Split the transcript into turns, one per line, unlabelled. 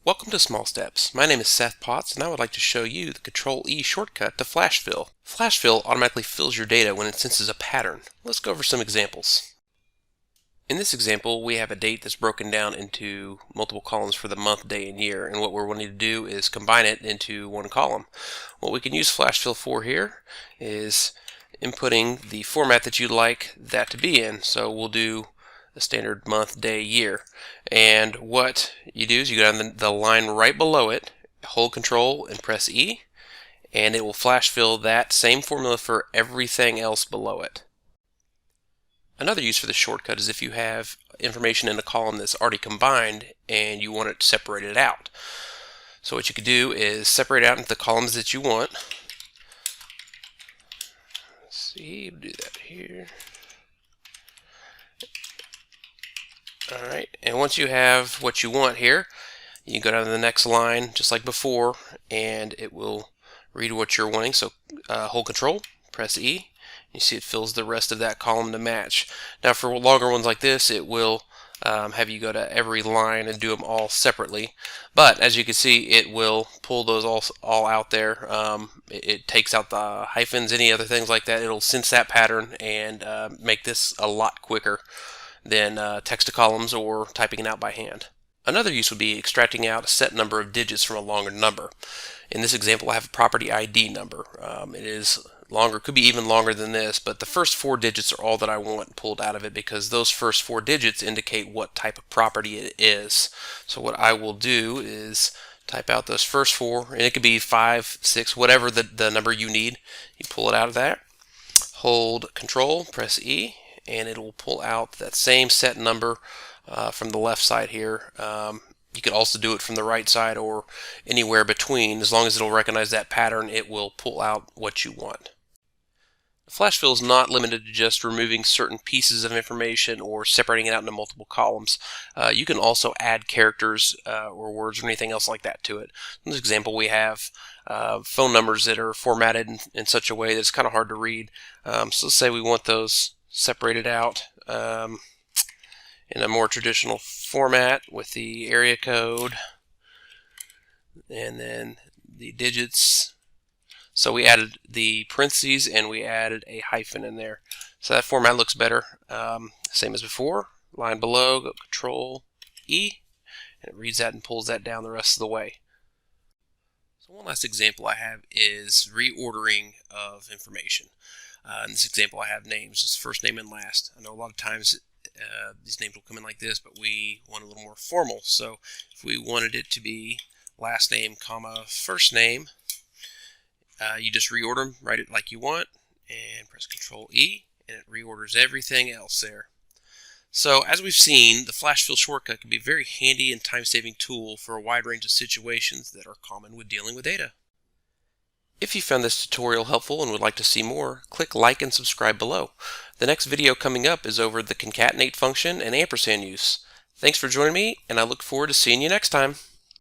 Welcome to Small Steps. My name is Seth Potts, and I would like to show you the Control+E shortcut to Flash Fill. Flash Fill automatically fills your data when it senses a pattern. Let's go over some examples. In this example, we have a date that's broken down into multiple columns for the month, day, and year, and what we're wanting to do is combine it into one column. What we can use Flash Fill for here is inputting the format that you'd like that to be in. So we'll do a standard month, day, year. And what you do is you go down the line right below it, hold Control and press E, and it will flash fill that same formula for everything else below it. Another use for this shortcut is if you have information in a column that's already combined and you want it separated out. So what you could do is separate out into the columns that you want. Let's see, we'll do that here. Alright, and once you have what you want here, you can go down to the next line just like before, and it will read what you're wanting. So hold Control, press E, you see it fills the rest of that column to match. Now for longer ones like this, it will have you go to every line and do them all separately. But as you can see, it will pull those all out there. It takes out the hyphens, any other things like that. It'll sense that pattern and make this a lot quicker than text to columns or typing it out by hand. Another use would be extracting out a set number of digits from a longer number. In this example, I have a property ID number. It is longer, could be even longer than this, but the first 4 digits are all that I want pulled out of it because those first 4 digits indicate what type of property it is. So what I will do is type out those first 4, and it could be 5, 6, whatever the number you need. You pull it out of there, hold Control, press E, and it will pull out that same set number from the left side here. You could also do it from the right side or anywhere between. As long as it'll recognize that pattern, it will pull out what you want. Flash Fill is not limited to just removing certain pieces of information or separating it out into multiple columns. You can also add characters or words or anything else like that to it. In this example, we have phone numbers that are formatted in such a way that it's kind of hard to read. So let's say we want those separated out in a more traditional format with the area code and then the digits. So we added the parentheses and we added a hyphen in there. So that format looks better. Same as before. Line below, go Control E, and it reads that and pulls that down the rest of the way. So one last example I have is reordering of information. In this example, I have names, just first name and last. I know a lot of times these names will come in like this, but we want a little more formal. So if we wanted it to be last name, comma, first name, you just reorder them, write it like you want, and press Control E, and it reorders everything else there. So as we've seen, the Flash Fill shortcut can be a very handy and time-saving tool for a wide range of situations that are common with dealing with data. If you found this tutorial helpful and would like to see more, click like and subscribe below. The next video coming up is over the concatenate function and ampersand use. Thanks for joining me, and I look forward to seeing you next time.